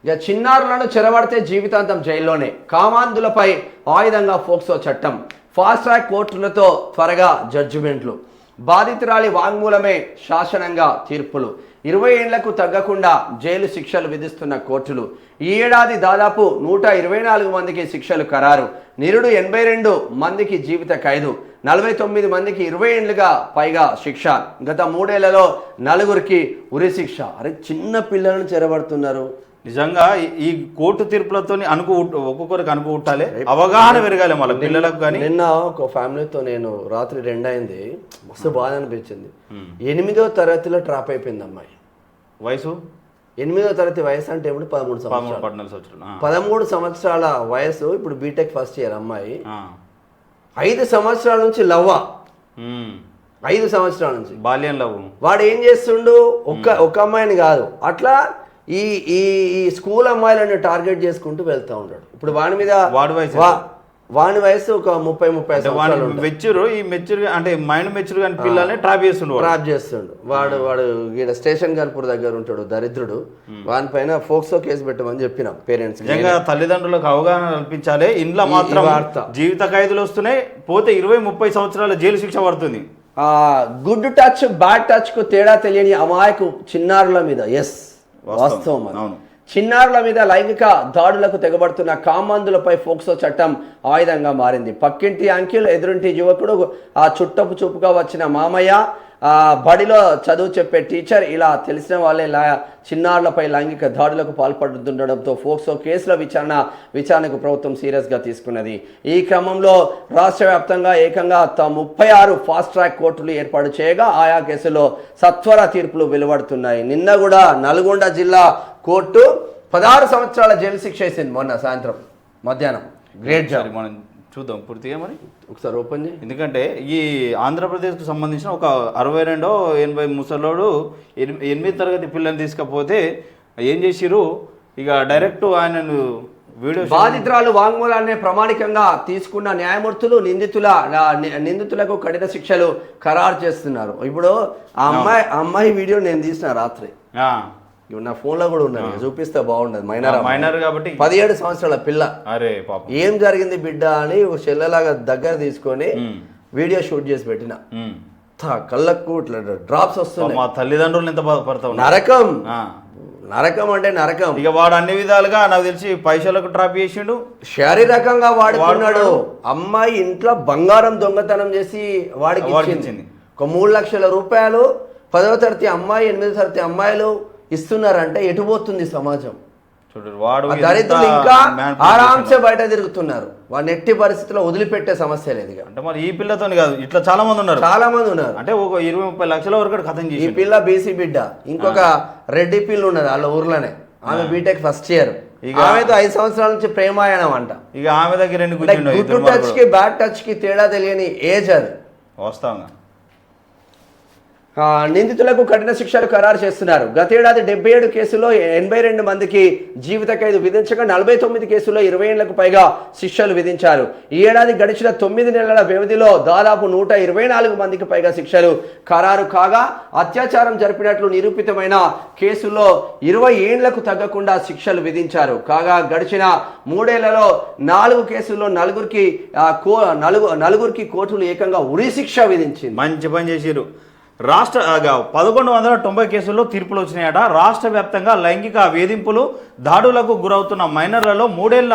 ఇక చిన్నారులను చెరబడితే జీవితాంతం జైల్లోనే, కామాంధులపై ఆయుధంగా ఫోక్సో చట్టం, ఫాస్ట్ ట్రాక్ కోర్టులతో త్వరగా జడ్జిమెంట్లు, బాధితురాలి వాంగ్మూలమే శాసనంగా తీర్పులు, 20 ఏళ్లకు తగ్గకుండా జైలు శిక్షలు విధిస్తున్న కోర్టులు, ఈ ఏడాది దాదాపు 124 మందికి శిక్షలు ఖరారు, నిరుడు 82 మందికి జీవిత ఖైదు, 49 మందికి 20 ఏళ్లుగా పైగా శిక్ష, గత 3 ఏళ్లలో 4గురికి ఉరి శిక్ష. అరే చిన్న పిల్లలను చెరబడుతున్నారు. నిజంగా ఈ కోర్టు తీర్పులతో ఒక్కొక్కరికి అనుకుంటాలి, అవగాహన పెరగాలి వాళ్ళ పిల్లలకు. కానీ నిన్న ఒక ఫ్యామిలీతో నేను రాత్రి 2 అయింది, మస్తు బాధ అనిపించింది. 8వ తరగతిలో ట్రాప్ అయిపోయింది అమ్మాయి. వయసు 8వ తరగతి వయసు అంటే ఇప్పుడు 13 సంవత్సరాలు. 13 సంవత్సరాల వయసు. ఇప్పుడు బీటెక్ ఫస్ట్ ఇయర్ అమ్మాయి. 5 సంవత్సరాల నుంచి లవ్వా, 5 సంవత్సరాల నుంచి బాల్యం లవ్. వాడు ఏం చేస్తుండు, ఒక్క అమ్మాయిని కాదు, అట్లా ఈ ఈ స్కూల్ అమ్మాయిలను టార్గెట్ చేసుకుంటూ వెళ్తా ఉన్నాడు. ఇప్పుడు వాడి వయసు ఒక 30-35 సంవత్సరాలు. మెచ్యూర్ అంటే మైండ్ మెచ్యూర్ కానీ పిల్లల్ని ట్రాప్ చేస్తుండు. వాడు ఈడ స్టేషన్ గన్పూర్ దగ్గర ఉంటాడు, దరిద్రుడు. వాని పైన ఫోక్సో కేసు పెట్టమని చెప్పిన పేరెంట్స్. తల్లిదండ్రులకు అవగాహన కల్పించాలి. ఇంట్లో మాత్రం జీవిత ఖైదులు వస్తున్నాయి, పోతే 20-30 సంవత్సరాల జైలు శిక్ష పడుతుంది. గుడ్ టచ్ బ్యాడ్ టచ్ కు తేడా తెలియని అమాయకు చిన్నారుల మీద, ఎస్ వాస్తవం, చిన్నారుల మీద లైంగిక దాడులకు తెగబడుతున్న కామాంధులపై ఫోక్సో చట్టం ఆయుధంగా మారింది. పక్కింటి అంకిల్, ఎదురింటి యువకుడు, ఆ చుట్టపు చూపుగా వచ్చిన మామయ్య, బడిలో చదువు చెప్పే టీచర్, ఇలా తెలిసిన వాళ్ళే చిన్నారులపై లైంగిక దాడులకు పాల్పడుతుండడంతో ఫోక్సో కేసుల విచారణకు ప్రభుత్వం సీరియస్గా తీసుకున్నది. ఈ క్రమంలో రాష్ట్ర వ్యాప్తంగా ఏకంగా 36 ఫాస్ట్ ట్రాక్ కోర్టులు ఏర్పాటు చేయగా ఆయా కేసుల్లో సత్వర తీర్పులు వెలువడుతున్నాయి. నిన్న కూడా నల్గొండ జిల్లా కోర్టు 16 సంవత్సరాల జైలు శిక్ష వేసింది మొన్న సాయంత్రం మధ్యాహ్నం. Great job. మనం చూద్దాం పూర్తిగా, మరి ఒకసారి ఓపెన్ చేయి. ఎందుకంటే ఈ ఆంధ్రప్రదేశ్కు సంబంధించిన ఒక 62-80 ముసలోడు 8వ తరగతి పిల్లల్ని తీసుకపోతే ఏం చేసిరు, ఇక డైరెక్ట్ ఆయనను వీడియో బాధితురాలు వాంగ్మూలాన్ని ప్రామాణికంగా తీసుకున్న న్యాయమూర్తులు నిందితులకు కఠిన శిక్షలు ఖరారు చేస్తున్నారు. ఇప్పుడు ఆ అమ్మాయి వీడియో నేను తీసిన రాత్రి, నా ఫోన్ లో కూడా ఉన్నది, చూపిస్తే బాగుండదు. మైనర్ కాబట్టి 17 సంవత్సరాల పిల్ల. అరే ఏం జరిగింది బిడ్డ అని ఒక చెల్లెలాగా దగ్గర తీసుకొని వీడియో షూట్ చేసి పెట్టిన. కళ్ళకు ఇట్లా డ్రాప్స్ వస్తున్నాయి. మా తల్లిదండ్రులు ఎంత బాధపడతావు. నరకం అంటే నరకం. ఇక వాడు అన్ని విధాలుగా నాకు తెలిసి పైసలకు ట్రాప్ చేసిండు, శారీరకంగా వాడుకున్నాడు. అమ్మాయి ఇంట్లో బంగారం దొంగతనం చేసి వాడికి ఇచ్చింది. ఒక 3 లక్షల రూపాయలు 10వ తరగతి అమ్మాయి, 8వ తరగతి అమ్మాయిలు ఇస్తున్నారంటే ఎటు పోతుంది సమాజం? దరిద్రులు ఇంకా ఆరాంసే బయట తిరుగుతున్నారు. వాడిని ఎట్టి పరిస్థితుల్లో వదిలిపెట్టే సమస్య లేదు. అంటే మరి ఈ పిల్లతో కాదు, ఇట్లా చాలా మంది ఉన్నారు. అంటే ఒక 20-30 లక్షల వరకు కథం చేసి. ఈ పిల్ల బీసీ బిడ్డ. ఇంకొక రెడ్డి పిల్ల ఉన్నది వాళ్ళ ఊర్లోనే, ఆమె బీటెక్ ఫస్ట్ ఇయర్. ఆమెతో 5 సంవత్సరాల నుంచి ప్రేమాయణం అంట. ఇక ఆమె దగ్గర గుడ్ టచ్ కి బ్యాడ్ టచ్ కి తేడా తెలియని ఏజ్ అది. వస్తాంగా. నిందితులకు కఠిన శిక్షలు ఖరారు చేస్తున్నారు. గతేడాది 77 కేసుల్లో 82 మందికి జీవిత ఖైదు విధించగా 49 కేసుల్లో 20 ఏళ్లకు పైగా శిక్షలు విధించారు. ఈ ఏడాది గడిచిన 9 నెలల వ్యవధిలో దాదాపు 124 మందికి పైగా శిక్షలు ఖరారు కాగా, అత్యాచారం జరిపినట్లు నిరూపితమైన కేసుల్లో 20 ఏళ్లకు తగ్గకుండా శిక్షలు విధించారు. కాగా గడిచిన 3 ఏళ్లలో 4 కేసుల్లో నలుగురికి కోర్టులు ఏకంగా ఉరి శిక్ష విధించింది. మంచి పని చేసిరు. 1190 కేసుల్లో తీర్పులు వచ్చినాయట. రాష్ట్ర వ్యాప్తంగా లైంగిక వేధింపులు, దాడులకు గురవుతున్న మైనర్లలో 3 ఏళ్ల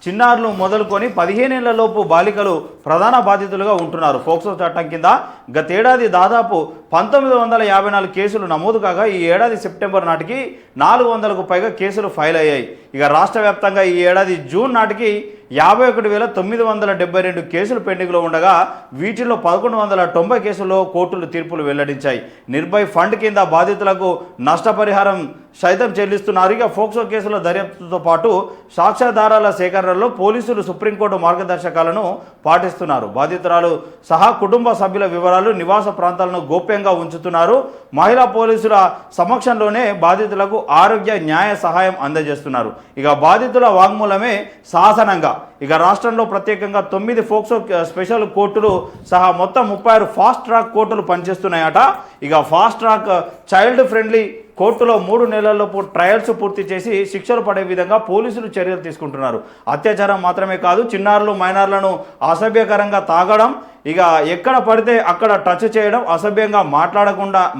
చిన్నారులు మొదలుకొని 15 ఏళ్లలోపు బాలికలు ప్రధాన బాధితులుగా ఉంటున్నారు. ఫోక్సో చట్టం కింద గతేడాది దాదాపు 1954 కేసులు నమోదు కాగా, ఈ ఏడాది సెప్టెంబర్ నాటికి 400కు పైగా కేసులు ఫైల్ అయ్యాయి. ఇక రాష్ట్ర వ్యాప్తంగా ఈ ఏడాది జూన్ నాటికి 51,972 కేసులు పెండింగ్లో ఉండగా, వీటిలో 1190 కేసుల్లో కోర్టులు తీర్పులు వెల్లడించాయి. నిర్భయ్ ఫండ్ కింద బాధితులకు నష్టపరిహారం సైతం చెల్లిస్తున్నారు. ఇక ఫోక్సో కేసుల దర్యాప్తుతో పాటు సాక్ష్యాధారాల సేకరణలో పోలీసులు సుప్రీంకోర్టు మార్గదర్శకాలను పాటిస్తున్నారు. బాధితురాలు సహా కుటుంబ సభ్యుల వివరాలు, నివాస ప్రాంతాలను గోప్యంగా ఉంచుతున్నారు. మహిళా పోలీసుల సమక్షంలోనే బాధితులకు ఆరోగ్య న్యాయ సహాయం అందజేస్తున్నారు. ఇక బాధితుల వాంగ్మూలమే శాసనంగా. ఇక రాష్ట్రంలో ప్రత్యేకంగా 9 ఫోక్సో స్పెషల్ కోర్టులు సహా మొత్తం 36 ఫాస్ట్ ట్రాక్ కోర్టులు పనిచేస్తున్నాయట. ఇక ఫాస్ట్ ట్రాక్ చైల్డ్ ఫ్రెండ్లీ కోర్టులో 3 నెలల్లోపు ట్రయల్స్ పూర్తి చేసి శిక్షలు పడే విధంగా పోలీసులు చర్యలు తీసుకుంటున్నారు. అత్యాచారం మాత్రమే కాదు, చిన్నారులు మైనర్లను అసభ్యకరంగా తాగడం, ఇక ఎక్కడ పడితే అక్కడ టచ్ చేయడం, అసభ్యంగా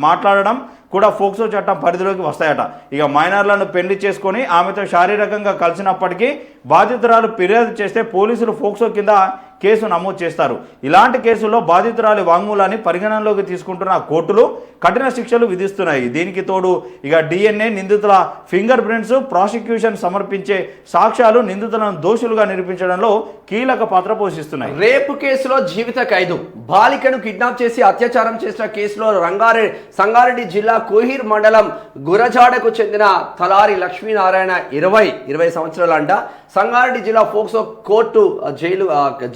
మాట్లాడడం కూడా ఫోక్సో చట్టం పరిధిలోకి వస్తాయట. ఇక మైనర్లను పెళ్లి చేసుకొని ఆమెతో శారీరకంగా కలిసినప్పటికీ బాధితురాలు ఫిర్యాదు చేస్తే పోలీసులు ఫోక్సో కింద కేసు నమోదు చేస్తారు. ఇలాంటి కేసుల్లో బాధితురాలి వాంగ్మూలాన్ని పరిగణనలోకి తీసుకుంటున్న కోర్టులు కఠిన శిక్షలు విధిస్తున్నాయి. దీనికి తోడు ఇక DNA, నిందితుల ఫింగర్ ప్రింట్స్, ప్రాసిక్యూషన్ సమర్పించే సాక్ష్యాలు నిందితులను దోషులుగా నిరూపించడంలో కీలక పాత్ర పోషిస్తున్నాయి. రేపు కేసులో జీవిత ఖైదు, బాలికను కిడ్నాప్ చేసి అత్యాచారం చేసిన కేసులో సంగారెడ్డి జిల్లా కోహిర్ మండలం గురజాడకు చెందిన తలారి లక్ష్మీనారాయణ 20 సంవత్సరాలు అంట. సంగారెడ్డి జిల్లా ఫోక్సో కోర్టు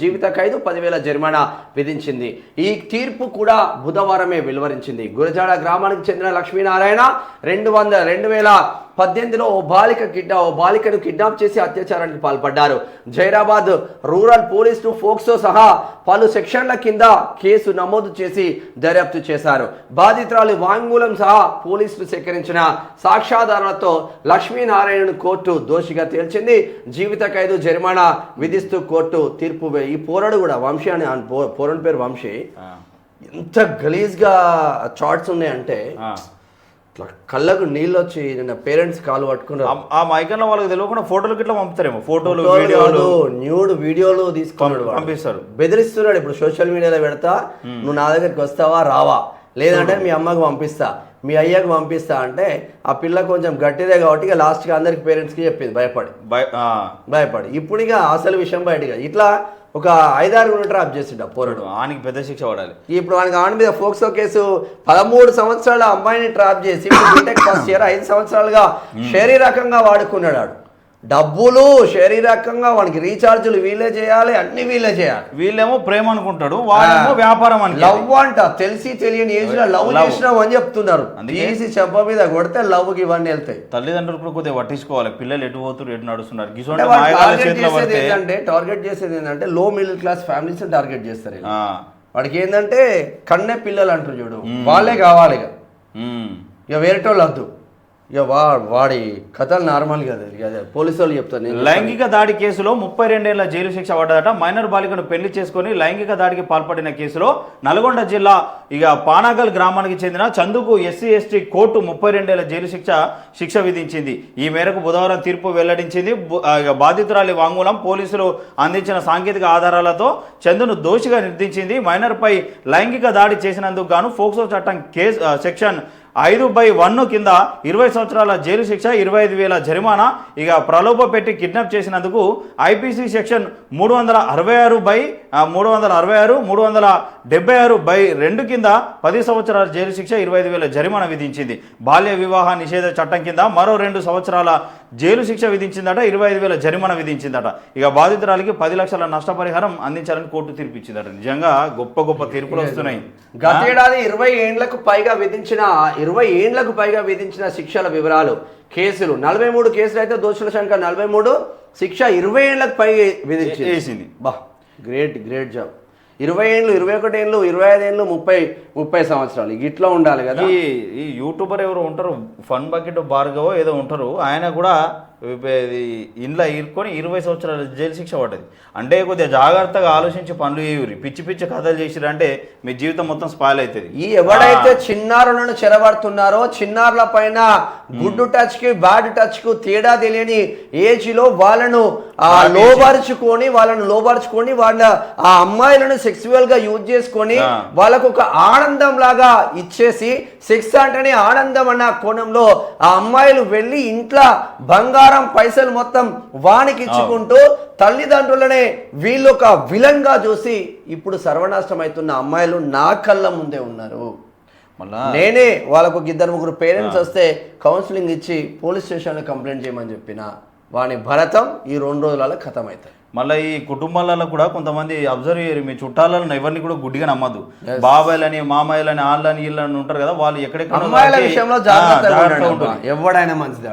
జీవిత ఖైదు 10,000 జరిమానా విధించింది. ఈ తీర్పు కూడా బుధవారమే వెలువరించింది. గురజాడ గ్రామానికి చెందిన లక్ష్మీనారాయణ 2018లో ఓ బాలికను కిడ్నాప్ చేసి అత్యాచారానికి పాల్పడ్డారు. జైరాబాద్ రూరల్ పోలీసులు ఫోక్సో సహా పలు సెక్షన్ల కింద కేసు నమోదు చేసి దర్యాప్తు చేశారు. బాధితురాలి వాంగ్మూలం సహా పోలీసులు సేకరించిన సాక్ష్యాధారాలతో లక్ష్మీనారాయణను కోర్టు దోషిగా తేల్చింది. జీవిత ఖైదు జరిమానా విధిస్తూ కోర్టు తీర్పు. ఈ పోరాడు కూడా వంశీ అని పోరడు పేరు వంశీ. ఎంత గలీజ్గా చార్ట్స్ ఉన్నాయంటే కళ్ళకు నీళ్ళు వచ్చి నిన్న పేరెంట్స్ కాలు పట్టుకున్నారు. ఆ మైకల్లో వాళ్ళకి తెలియకుండా ఫోటోలు గిట్లా పంపుతారేమో, ఫోటోలు న్యూడ్ వీడియోలు తీసుకున్నాడు, పంపిస్తారు, బెదిరిస్తున్నాడు. ఇప్పుడు సోషల్ మీడియాలో పెడతా, నువ్వు నా దగ్గరికి వస్తావా రావా, లేదంటే మీ అమ్మకు పంపిస్తా, మీ అయ్యకు పంపిస్తా అంటే ఆ పిల్ల కొంచెం గట్టిదే కాబట్టి ఇక లాస్ట్గా అందరికి పేరెంట్స్కి చెప్పింది భయపడి. ఇప్పుడు ఇక అసలు విషయం బయటగా ఇట్లా ఒక 5-6 ట్రాప్ చేసిండు పోరడు. ఆయనకి పెద్ద శిక్ష పడాలి. ఇప్పుడు ఆయనకి ఆన్ మీద ఫోక్సో కేసు 13 సంవత్సరాల అమ్మాయిని ట్రాప్ చేసి బీటెక్ ఫస్ట్ ఇయర్ 5 సంవత్సరాలుగా శారీరకంగా వాడుకున్నాడు. డబ్బులు శారీరకంగా వానికి రీఛార్జులు వీళ్ళే చేయాలి, అన్ని వీళ్ళే చేయాలి. వీళ్ళేమో ప్రేమ అనుకుంటాడు, వాళ్ళేమో వ్యాపారం అని. లవ్ అంట తెలిసి తెలియని ఏజ్ లో లవ్ చేసినాం అని చెప్తున్నారు. తీసి చెప్ప మీద కొడితే లవ్ కి ఇవన్నీ వెళ్తాయి. తల్లిదండ్రులు కూడా కొద్దిగా పట్టించుకోవాలి, పిల్లలు ఎటు పోతున్నారు, ఎటు నడుస్తున్నారు. టార్గెట్ చేసేది ఏంటంటే లో మిడిల్ క్లాస్ ఫ్యామిలీస్ టార్గెట్ చేస్తారు. వాడికి ఏంటంటే కన్నే పిల్లలు అంటారు చూడు, వాళ్ళే కావాలి. ఇక వేరేటోళ్ళు వద్దు. ఇక వాడి కథలు నార్మల్ కదా, పోలీసు వాళ్ళు చెప్తారు. లైంగిక దాడి కేసులో 32 ఏళ్ల జైలు శిక్ష పడ్డదట. మైనర్ బాలికను పెళ్లి చేసుకుని లైంగిక దాడికి పాల్పడిన కేసులో నల్గొండ జిల్లా ఇక పానాగల్ గ్రామానికి చెందిన చందుకు SC/ST కోర్టు 32 ఏళ్ల జైలు శిక్ష విధించింది. ఈ మేరకు బుధవారం తీర్పు వెల్లడించింది. బాధితురాలి వాంగ్మూలం, పోలీసులు అందించిన సాంకేతిక ఆధారాలతో చందును దోషిగా నిర్ధారించింది. మైనర్పై లైంగిక దాడి చేసినందుకు గాను ఫోక్సో చట్టం సెక్షన్ 5/1 కింద 20 సంవత్సరాల జైలు శిక్ష, 25,000 జరిమానా. ఇక ప్రలోభ పెట్టి కిడ్నాప్ చేసినందుకు IPC సెక్షన్ 366 కింద 10 సంవత్సరాల జైలు శిక్ష, 25,000 జరిమానా విధించింది. బాల్య వివాహ నిషేధ చట్టం కింద మరో 2 సంవత్సరాల జైలు శిక్ష విధించిందట, 25,000 జరిమానా విధించిందట. ఇక బాధితురాలికి 10 లక్షల నష్టపరిహారం అందించాలని కోర్టు తీర్పిచ్చిందట. నిజంగా గొప్ప గొప్ప తీర్పులు వస్తున్నాయి. గతేడాది 20 ఏండ్లకు పైగా విధించిన శిక్షల వివరాలు. కేసులు 43 కేసులు అయితే దోషుల సంఖ్య 43, శిక్ష 20 ఏళ్లకు పైగా విధించింది. Great job. 20 ఏళ్ళు, 21 ఏళ్ళు, 25 ఏళ్ళు, 30 సంవత్సరాలు ఇట్లా ఉండాలి కదా. ఈ యూట్యూబర్ ఎవరు ఉంటారు, ఫన్ బకెట్ భార్గవో ఏదో ఉంటారు, ఆయన కూడా ఇంట్లో ఇరుక్కొని 20 సంవత్సరాల జైలు శిక్ష పడ్డది. అంటే కొద్దిగా జాగ్రత్తగా ఆలోచించి పనులు చేయరు. పిచ్చి కథలు చేసిరంటే మీ జీవితం మొత్తం స్పాయిల్ అవుతుంది. ఈ ఎవడైతే చిన్నారులను చెరబడుతున్నారో, చిన్నారుల పైన గుడ్ టచ్ కి బ్యాడ్ టచ్ కు తేడా తెలియని ఏజ్ లో వాళ్ళను లోబరుచుకొని వాళ్ళ ఆ అమ్మాయిలను సెక్సువల్ గా యూజ్ చేసుకొని వాళ్ళకు ఒక ఆనందం లాగా ఇచ్చేసి, సెక్స్ అంటేనే ఆనందం అన్న కోణంలో ఆ అమ్మాయిలు వెళ్ళి ఇంట్లో బంగారం పైసలు మొత్తం వానికి ఇచ్చుకుంటూ తల్లిదండ్రులనే వీళ్ళు ఒక విలన్ గా చూసి ఇప్పుడు సర్వనాశనం అవుతున్న అమ్మాయిలు నా కళ్ళ ముందే ఉన్నారు. నేనే వాళ్ళకు 2-3 పేరెంట్స్ వస్తే కౌన్సిలింగ్ ఇచ్చి పోలీస్ స్టేషన్లో కంప్లైంట్ చేయమని చెప్పిన వాని భరతం ఈ 2 రోజులలో ఖతం అవుతాయి. మళ్ళీ ఈ కుటుంబాలలో కూడా కొంతమంది అబ్జర్వ్ చేయరు, మీ చుట్టాలను ఎవరిని కూడా గుడ్డిగా నమ్మద్దు. బాబాయిలని, మామయ్యలని, వాళ్ళని వీళ్ళని ఉంటారు కదా, వాళ్ళు ఎక్కడెక్కడ అమ్మాయిల విషయంలో జాగ్రత్తగా ఎవడైనా మంచిది.